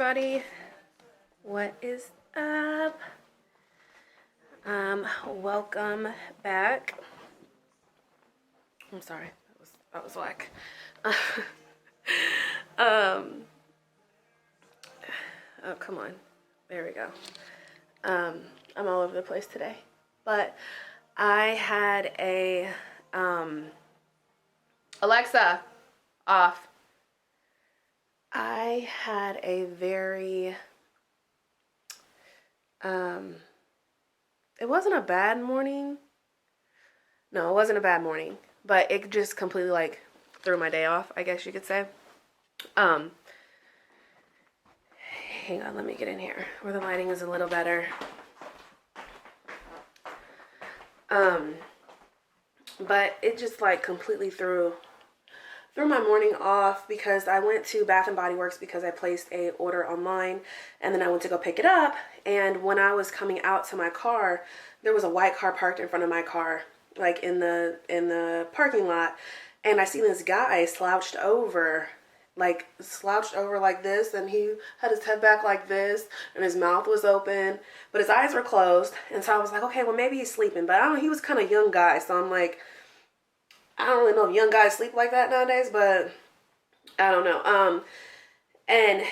everybody, what is up? Welcome back. I'm sorry, that was whack. Oh, come on, there we go. I'm all over the place today, but I had a Alexa off. I had a very it wasn't a bad morning. No, it wasn't a bad morning, but it just completely like threw my day off, I guess you could say. Hang on, let me get in here where the lighting is a little better. But it just like completely threw my morning off because I went to Bath and Body Works because I placed a order online, and then I went to go pick it up, and when I was coming out to my car, there was a white car parked in front of my car, like in the parking lot, and I seen this guy slouched over like this, and he had his head back like this, and his mouth was open, but his eyes were closed, and so I was like, okay, well maybe he's sleeping, but I don't know, he was kind of young guy, so I'm like, I don't really know if young guys sleep like that nowadays, but I don't know. And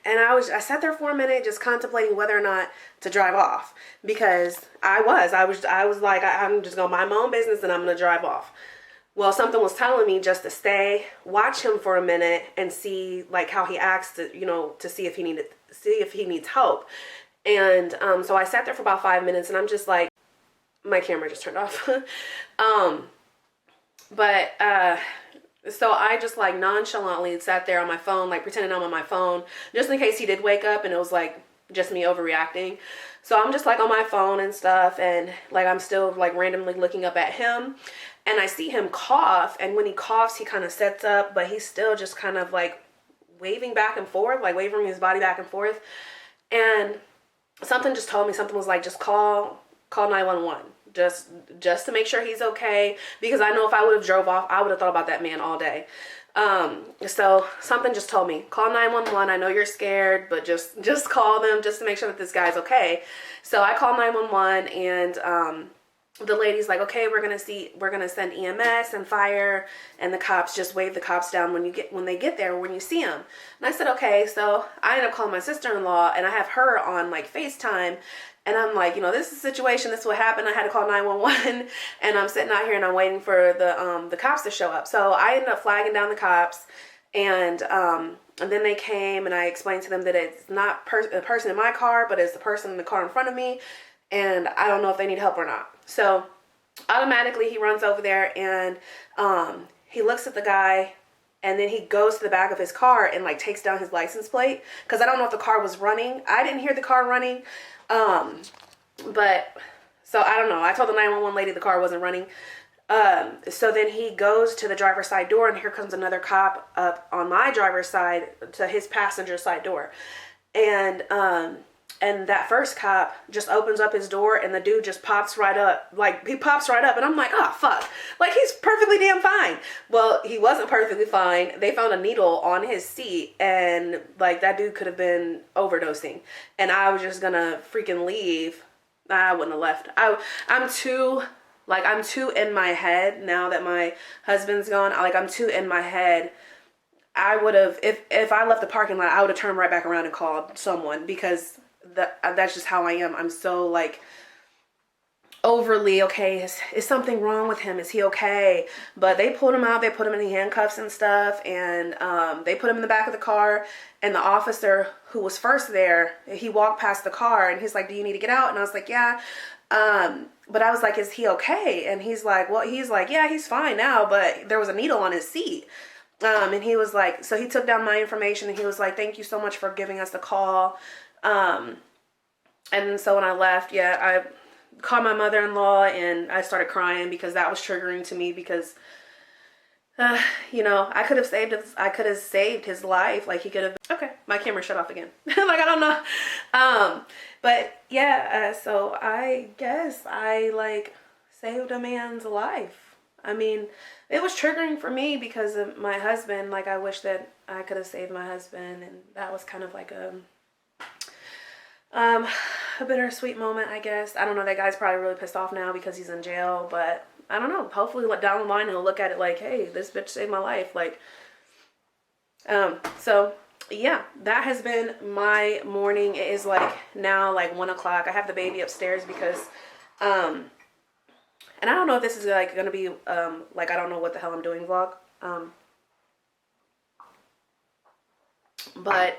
I sat there for a minute just contemplating whether or not to drive off, because I was like, I'm just gonna mind my own business and I'm gonna drive off. Well, something was telling me just to stay, watch him for a minute and see like how he acts to see if he needs help. And so I sat there for about 5 minutes, and I'm just like, my camera just turned off. So I just like nonchalantly sat there on my phone, like pretending I'm on my phone, just in case he did wake up and it was like just me overreacting. So I'm just like on my phone and stuff, and like I'm still like randomly looking up at him, and I see him cough, and when he coughs he kind of sets up, but he's still just kind of like waving back and forth, like waving his body back and forth. And something just told me, something was like, just call 911. Just to make sure he's okay, because I know if I would have drove off, I would have thought about that man all day. So something just told me, call 911. I know you're scared, but just call them just to make sure that this guy's okay. So I called 911, and the lady's like, okay, we're gonna send EMS and fire and the cops. Just wave the cops down when they get there, when you see them. And I said, okay. So I ended up calling my sister-in-law, and I have her on like FaceTime. And I'm like, this is a situation, this is what happened. I had to call 911, and I'm sitting out here and I'm waiting for the cops to show up. So I ended up flagging down the cops, and then they came, and I explained to them that it's not a person in my car, but it's the person in the car in front of me, and I don't know if they need help or not. So automatically he runs over there, and he looks at the guy, and then he goes to the back of his car and like takes down his license plate, because I don't know if the car was running. I didn't hear the car running. But so I don't know. I told the 911 lady the car wasn't running. So then he goes to the driver's side door, and here comes another cop up on my driver's side to his passenger side door. And that first cop just opens up his door, and the dude just pops right up. Like, he pops right up, and I'm like, oh, fuck. Like, he's perfectly damn fine. Well, he wasn't perfectly fine. They found a needle on his seat, and, like, that dude could have been overdosing. And I was just gonna freaking leave. I wouldn't have left. I'm too in my head now that my husband's gone. I'm too in my head. I would have, if I left the parking lot, I would have turned right back around and called someone, because that's just how I am. I'm so like overly, okay, is something wrong with him? Is he okay? But they pulled him out, they put him in the handcuffs and stuff, and they put him in the back of the car, and the officer who was first there, he walked past the car, and he's like, do you need to get out? And I was like, yeah. But I was like, is he okay? And he's like, yeah, he's fine now, but there was a needle on his seat. And he was like, so he took down my information, and he was like, thank you so much for giving us the call. And so when I left, I called my mother-in-law, and I started crying because that was triggering to me, because, I could have saved his life. Like, he could have, okay, my camera shut off again. Like, I don't know. But yeah, so I guess I like saved a man's life. I mean, it was triggering for me because of my husband. Like, I wish that I could have saved my husband, and that was kind of like a bittersweet moment, I guess. I don't know, that guy's probably really pissed off now because he's in jail, but I don't know. Hopefully down the line he'll look at it like, hey, this bitch saved my life. Like, so yeah, that has been my morning. It is like now like 1 o'clock. I have the baby upstairs because, and I don't know if this is like gonna be like, I don't know what the hell I'm doing vlog. But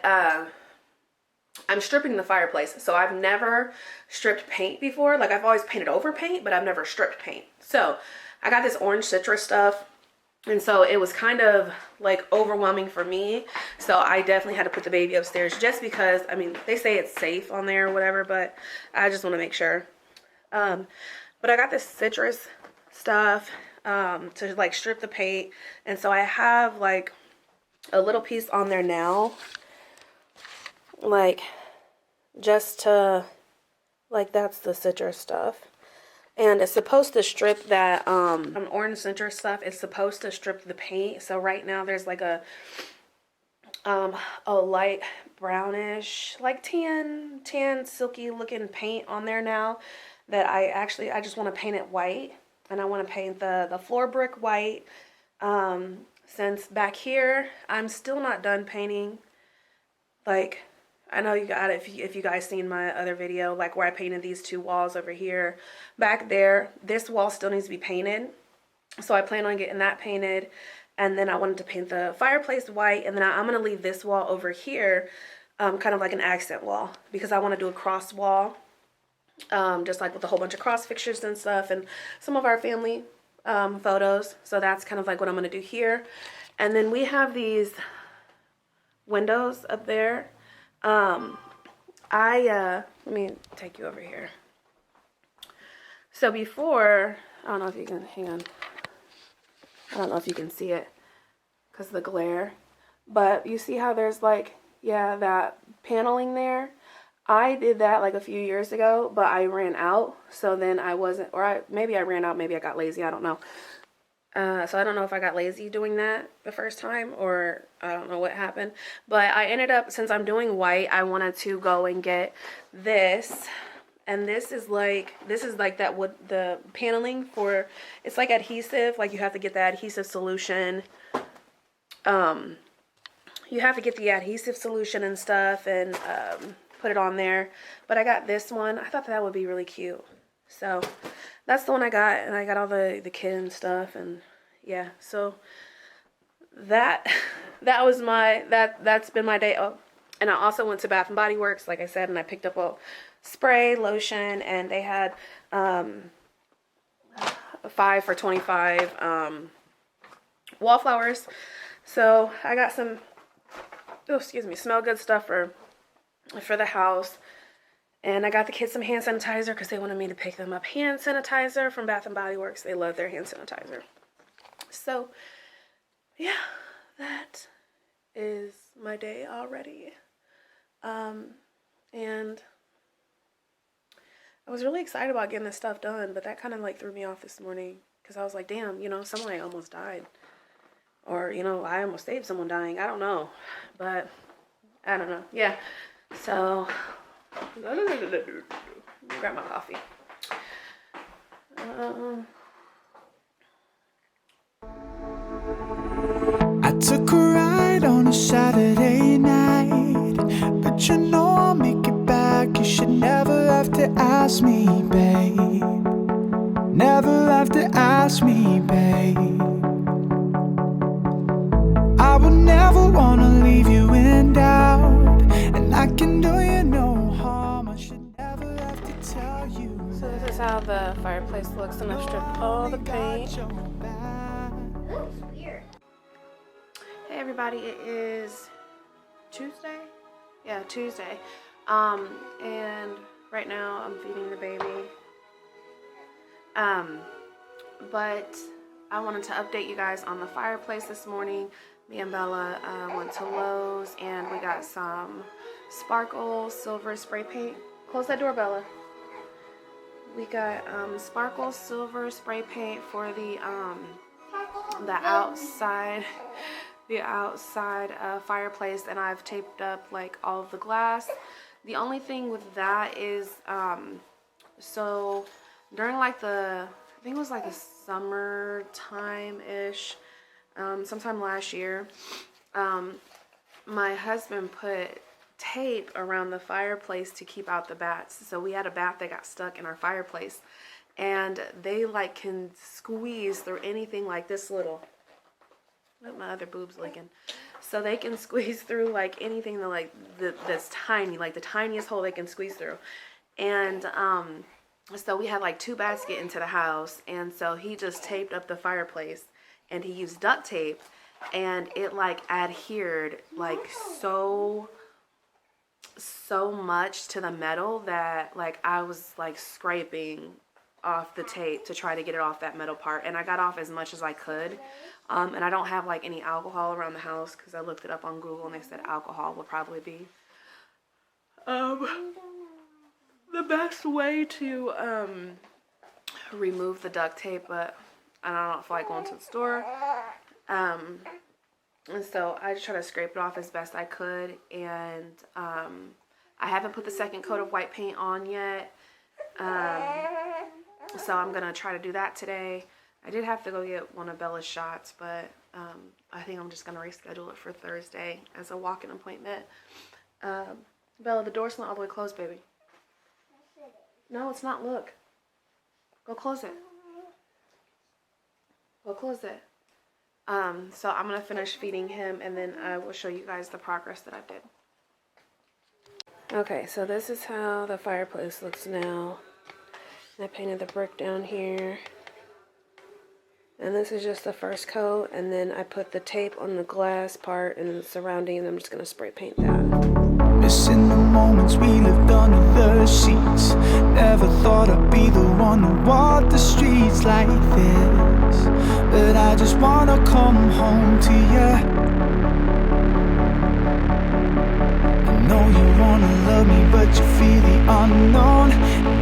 I'm stripping the fireplace. So I've never stripped paint before. Like, I've always painted over paint, but I've never stripped paint. So I got this orange citrus stuff. And so it was kind of like overwhelming for me. So I definitely had to put the baby upstairs just because, I mean, they say it's safe on there or whatever, but I just want to make sure. But I got this citrus stuff to like strip the paint. And so I have like a little piece on there now. Like, just to, like, that's the citrus stuff. And it's supposed to strip that, orange citrus stuff. It's supposed to strip the paint. So right now there's like a light brownish, like tan, silky looking paint on there now that I just want to paint it white. And I want to paint the floor brick white. Since back here, I'm still not done painting. Like, I know you got it if you guys seen my other video, like where I painted these two walls over here. Back there, this wall still needs to be painted. So I plan on getting that painted. And then I wanted to paint the fireplace white. And then I'm going to leave this wall over here kind of like an accent wall. Because I want to do a cross wall. Just like with a whole bunch of cross fixtures and stuff. And some of our family photos. So that's kind of like what I'm going to do here. And then we have these windows up there. Let me take you over here. So before, I don't know if you can, hang on. I don't know if you can see it because of the glare, but you see how there's like, yeah, that paneling there. I did that like a few years ago, but I ran out. So then I wasn't, maybe I ran out, maybe I got lazy. I don't know. So I don't know if I got lazy doing that the first time or I don't know what happened. But I ended up, since I'm doing white, I wanted to go and get this. And this is like that wood, the paneling for, it's like adhesive. Like you have to get the adhesive solution. You have to get the adhesive solution and stuff and put it on there. But I got this one. I thought that would be really cute. So that's the one I got, and I got all the kit and stuff, and yeah, so that's been my day. Oh, and I also went to Bath and Body Works, like I said, and I picked up a spray, lotion, and they had 5 for $25 wallflowers. So I got some, smell good stuff for the house. And I got the kids some hand sanitizer because they wanted me to pick them up hand sanitizer from Bath and Body Works. They love their hand sanitizer. So, yeah, that is my day already. And I was really excited about getting this stuff done, but that kind of like threw me off this morning because I was like, damn, someone almost died. Or, I almost saved someone dying. I don't know. But, I don't know. Yeah. So, grab my coffee. I took a ride on a Saturday night, but I'll make it back. You should never have to ask me, babe. Never have to ask me, babe. I would never wanna leave you in doubt, and I can do you no harm. I should never have to tell you. So this is how the fireplace looks, and I've stripped all the paint. It looks weird. Hey everybody, it is Tuesday? Yeah, Tuesday. And right now I'm feeding the baby. But I wanted to update you guys on the fireplace this morning. Me and Bella went to Lowe's and we got some sparkle silver spray paint. Close that door, Bella. We got sparkle silver spray paint for the outside, fireplace, and I've taped up like all of the glass. The only thing with that is so during like I think it was like a summertime ish, sometime last year, my husband put tape around the fireplace to keep out the bats. So we had a bat that got stuck in our fireplace, and they like can squeeze through anything like this little. Look, my other boob's licking. So they can squeeze through like anything that like that's tiny, like the tiniest hole they can squeeze through. And so we had like 2 bats get into the house, and so he just taped up the fireplace, and he used duct tape, and it like adhered like so much to the metal that like I was like scraping off the tape to try to get it off that metal part, and I got off as much as I could. And I don't have like any alcohol around the house because I looked it up on Google and they said alcohol would probably be the best way to remove the duct tape, but I don't feel like going to the store. And so I just try to scrape it off as best I could, and I haven't put the second coat of white paint on yet. So I'm gonna try to do that today. I did have to go get one of Bella's shots, but I think I'm just gonna reschedule it for Thursday as a walk-in appointment. Bella, the door's not all the way closed, baby. No, it's not. Look. Go close it. Go close it. So I'm gonna finish feeding him, and then I will show you guys the progress that I did. Okay, so this is how the fireplace looks now. I painted the brick down here. And this is just the first coat, and then I put the tape on the glass part and the surrounding, and I'm just gonna spray paint that. Missing the moments we lived under the sheets. Never thought I'd be the one to walk the streets like this, but I just wanna come home to you. I know you wanna love me, but you feel the unknown.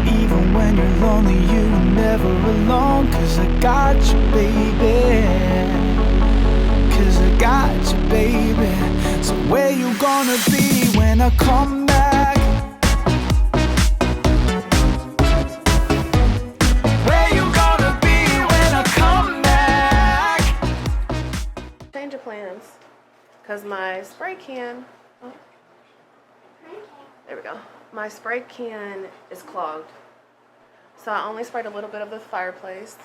Even when you're lonely, you're never alone. 'Cause I got you, baby. 'Cause I got you, baby. So where you gonna be when I come back? Where you gonna be when I come back? Change of plans, because my spray can, there we go. My spray can is clogged. So I only sprayed a little bit of the fireplace.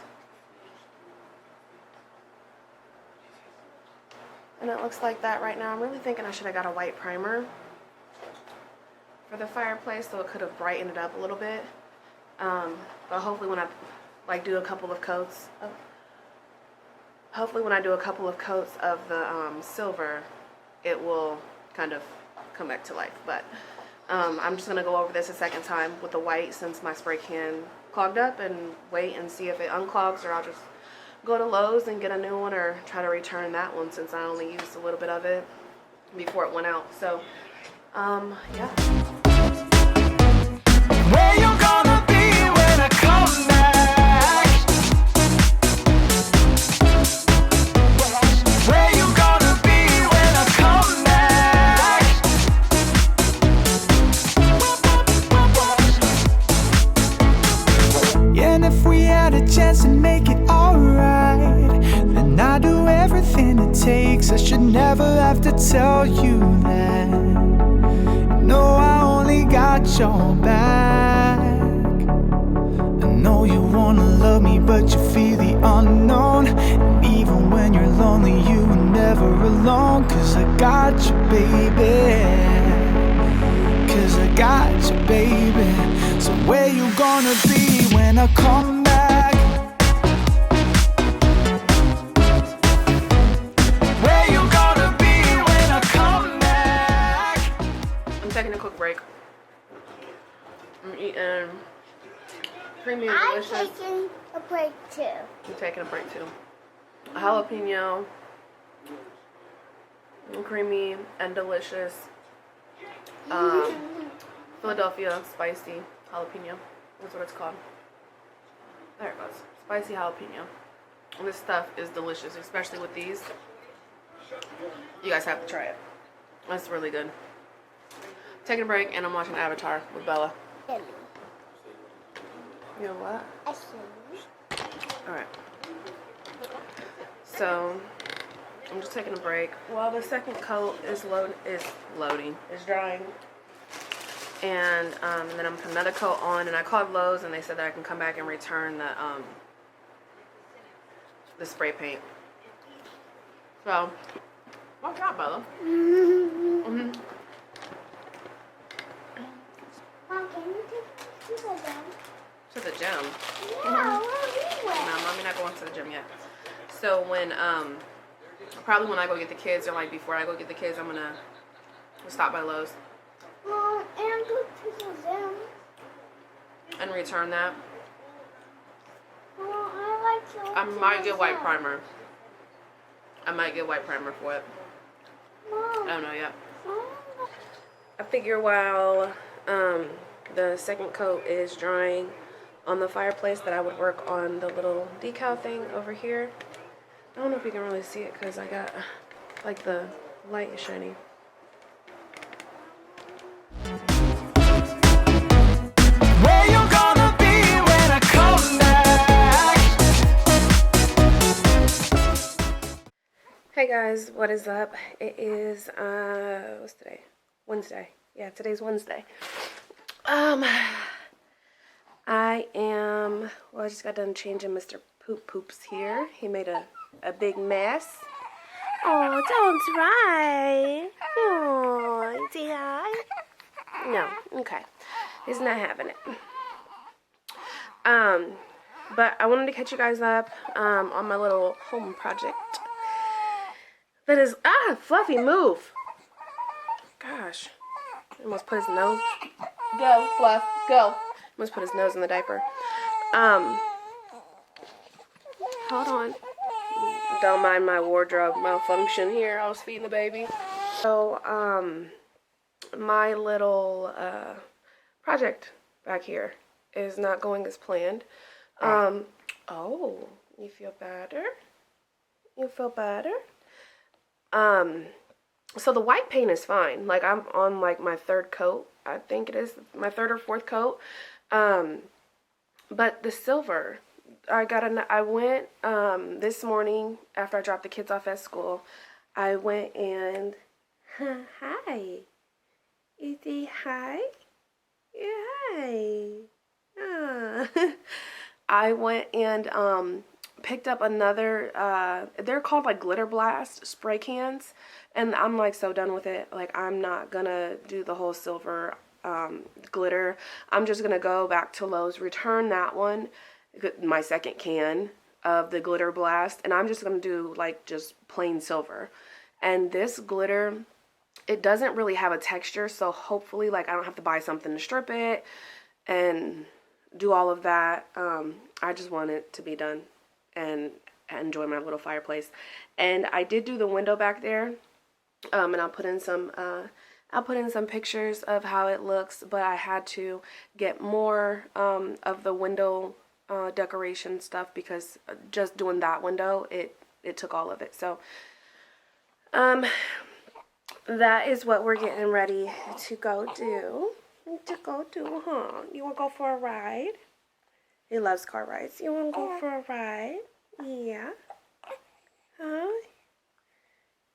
And it looks like that right now. I'm really thinking I should have got a white primer for the fireplace, so it could have brightened it up a little bit. But hopefully when I like do a couple of coats of, hopefully when I do a couple of coats of the silver, it will kind of come back to life. But I'm just gonna go over this a second time with the white since my spray can clogged up, and wait and see if it unclogs, or I'll just go to Lowe's and get a new one, or try to return that one since I only used a little bit of it before it went out. So yeah. Where you gonna be when I come back? Where you gonna be when I come back? And if we had a chance to make it alright, then I'd do everything it takes. I should never have to tell you that. No, I only got your back. I know you wanna love me, but you fear the unknown. And even when you're lonely, you are never alone. 'Cause I got you, baby. 'Cause I got you, baby. So where you gonna be when I come back? Where you gonna be when I come back? I'm taking a quick break. I'm eating creamy and delicious. I'm taking a break too. I'm taking a break too. A jalapeno, creamy and delicious Philadelphia spicy jalapeno. That's what it's called. There it goes. Spicy jalapeno. And this stuff is delicious, especially with these. You guys have to try it. That's really good. Taking a break, and I'm watching Avatar with Bella. You know what? Alright. So, I'm just taking a break while the second coat is drying. And then I'm putting another coat on, and I called Lowe's, and they said that I can come back and return the spray paint. So, watch out, Bella. Mom, can you take me to the gym? To the gym? Yeah, where we No, Mommy not going to the gym yet. So when probably when I go get the kids, or like before I go get the kids, I'm gonna stop by Lowe's Mom, and go to the gym. and return that. Mom, I like to. I might get white primer. I might get white primer for it. Mom, I don't know yet. Mom. I figure while the second coat is drying on the fireplace, that I would work on the little decal thing over here. I don't know if you can really see it because I got like the light is shining. Where you gonna be when I come back? Hey guys, what is up? It is what's today? Wednesday. Yeah, today's Wednesday. I just got done changing Mr. Poop Poops here. He made a big mess. Oh, don't cry. Oh, say hi. No, okay. He's not having it. But I wanted to catch you guys up on my little home project. That is, Fluffy, move. Gosh. He almost put his nose. Go, Fluff, go. Almost put his nose in the diaper. Hold on. Don't mind my wardrobe malfunction here. I was feeding the baby. So, my little project back here is not going as planned. Oh, you feel better? You feel better? So the white paint is fine. Like, I'm on like my third coat. I think it is my third or fourth coat. But the silver, I went this morning after I dropped the kids off at school. I went and hi. You say hi? Yeah, hi. I went and picked up another they're called like glitter blast spray cans, and I'm like so done with it. Like, I'm not gonna do the whole silver glitter. I'm just gonna go back to Lowe's, return that one, my second can of the glitter blast, and I'm just gonna do like just plain silver. And this glitter, it doesn't really have a texture, so hopefully like I don't have to buy something to strip it and do all of that. I just want it to be done and enjoy my little fireplace. And I did do the window back there, and I'll put in some pictures of how it looks, but I had to get more of the window decoration stuff because just doing that window, it took all of it. So that is what we're getting ready to go do. Huh? You want to go for a ride? He loves car rides. You want to go for a ride? Yeah. Huh?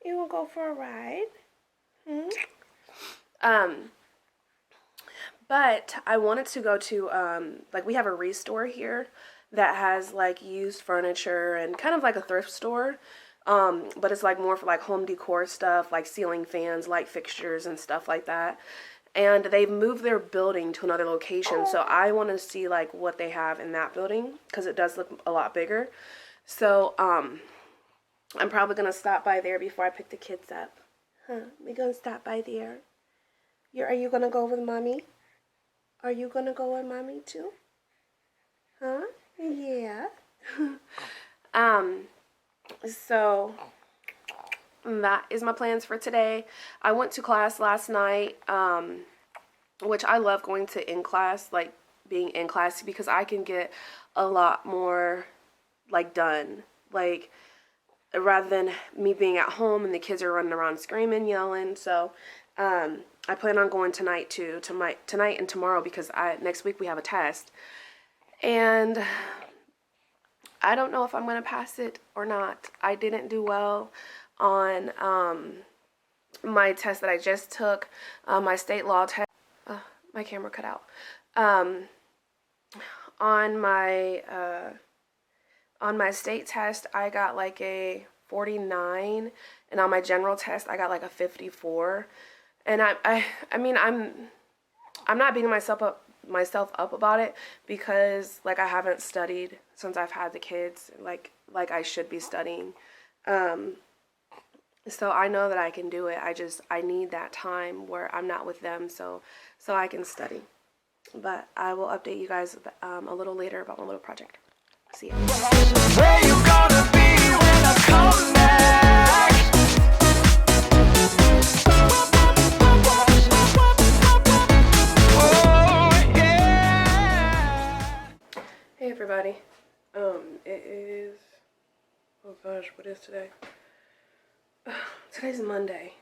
You want to go for a ride? But I wanted to go to, like, we have a restore here that has like used furniture and kind of like a thrift store. But it's like more for like home decor stuff, like ceiling fans, light fixtures and stuff like that. And they've moved their building to another location, so I want to see like what they have in that building because it does look a lot bigger. So I'm probably gonna stop by there before I pick the kids up. Huh? We gonna stop by there. Are you gonna go with mommy? Are you gonna go with mommy too? Huh? Yeah. So that is my plans for today. I went to class last night, which I love going to in class, like being in class because I can get a lot more like done, like rather than me being at home and the kids are running around screaming, yelling. So I plan on going tonight too, tonight and tomorrow, because next week we have a test, and I don't know if I'm gonna pass it or not. I didn't do well on my test that I just took, my state law test. My camera cut out. On my state test, I got like a 49, and on my general test, I got like a 54. And I mean, I'm not beating myself up about it, because like I haven't studied since I've had the kids like I should be studying. So I know that I can do it. I need that time where I'm not with them so I can study. But I will update you guys a little later about my little project. See ya. Where you gonna be when I come back? Oh, yeah. Hey everybody. It is, oh gosh, what is today? Today's Monday.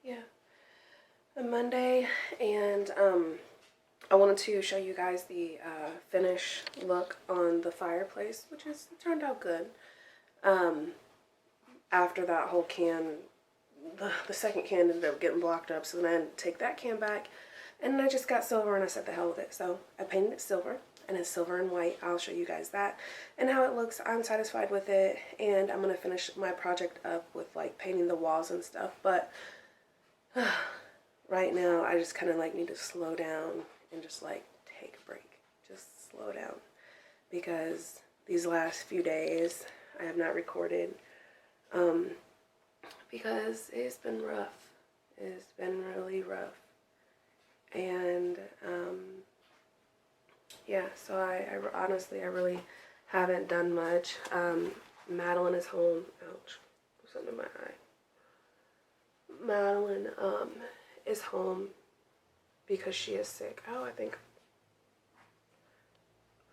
Yeah. A Monday, and I wanted to show you guys the finished look on the fireplace, which turned out good. After that whole can, the second can ended up getting blocked up, so then I had to take that can back, and I just got silver and I said the hell with it. So I painted it silver, and it's silver and white. I'll show you guys that and how it looks. I'm satisfied with it, and I'm gonna finish my project up with like painting the walls and stuff, but right now I just kind of like need to slow down and just like take a break. Just slow down, because these last few days I have not recorded because it's been rough. It's been really rough. And yeah, so I honestly, I really haven't done much. Madeline is home. Ouch, there's something in my eye. Madeline is home because she is sick. Oh, I think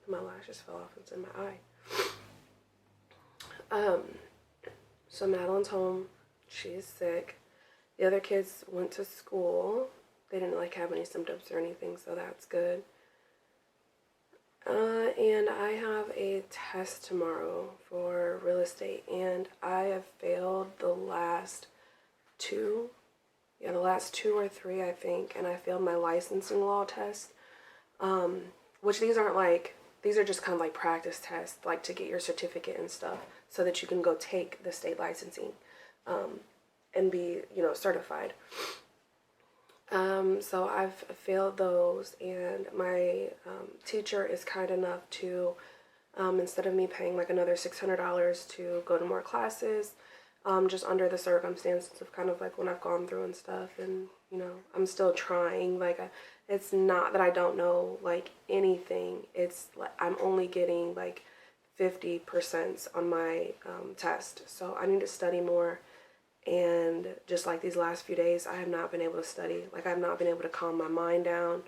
my lashes fell off. It's in my eye. So Madeline's home. She is sick. The other kids went to school. They didn't like have any symptoms or anything, so that's good. And I have a test tomorrow for real estate, and I have failed the last two or three, I think, and I failed my licensing law test, which these are just kind of like practice tests, like to get your certificate and stuff, so that you can go take the state licensing, and be, certified. So I've failed those, and my teacher is kind enough to, instead of me paying like another $600 to go to more classes, just under the circumstances of kind of like when I've gone through and stuff, and I'm still trying. Like, it's not that I don't know like anything. It's like I'm only getting like 50% on my test, so I need to study more. And just like these last few days, I have not been able to study. Like, I've not been able to calm my mind down.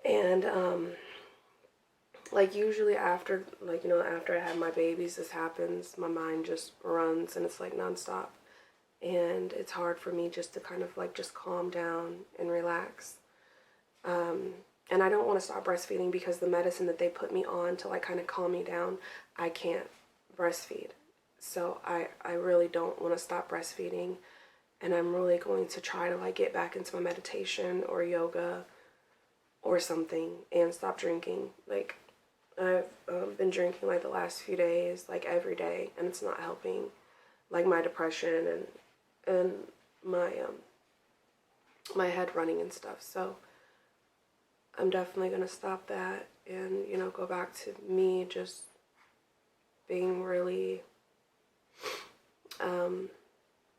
And like usually after I have my babies, this happens. My mind just runs, and it's like nonstop. And it's hard for me just to kind of like just calm down and relax. And I don't want to stop breastfeeding, because the medicine that they put me on to like kind of calm me down, I can't breastfeed. So I really don't want to stop breastfeeding, and I'm really going to try to like get back into my meditation or yoga or something, and stop drinking. Like, I've been drinking like the last few days, like every day, and it's not helping like my depression and my my head running and stuff. So I'm definitely going to stop that, and go back to me just being really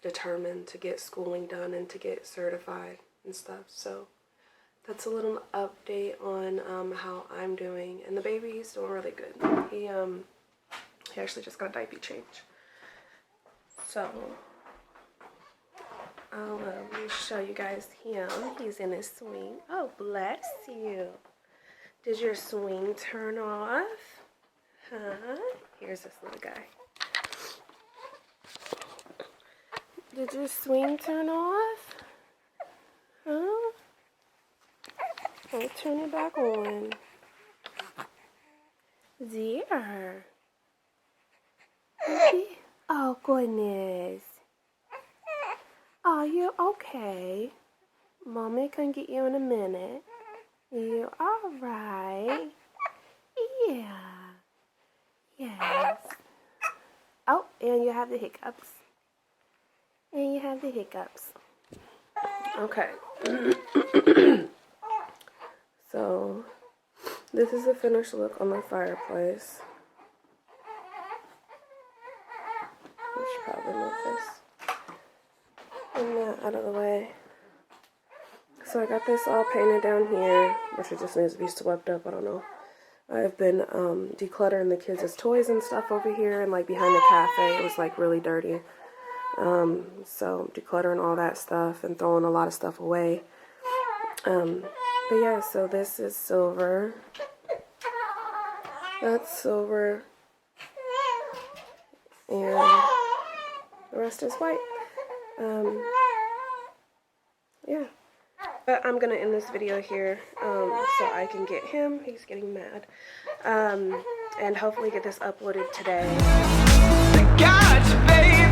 determined to get schooling done and to get certified and stuff. So that's a little update on how I'm doing. And the baby, he's doing really good. He actually just got a diaper change. So Let me show you guys him. He's in his swing. Oh, bless you. Did your swing turn off? Huh? Here's this little guy. Did your swing turn off? Huh? I'll turn it back on. There. Oh, goodness. Oh, you okay? Mommy can get you in a minute. You all right? Yeah. Yes. Oh, and you have the hiccups. And you have the hiccups. Okay. So, this is the finished look on my fireplace. I should probably move this. And that out of the way. So I got this all painted down here, which it just needs to be swept up, I don't know. I've been decluttering the kids' toys and stuff over here, and like behind the cafe, it was like really dirty. So decluttering all that stuff and throwing a lot of stuff away. But yeah, so this is silver. That's silver. And the rest is white. Yeah. But I'm going to end this video here so I can get him. He's getting mad. And hopefully get this uploaded today. Got you, baby.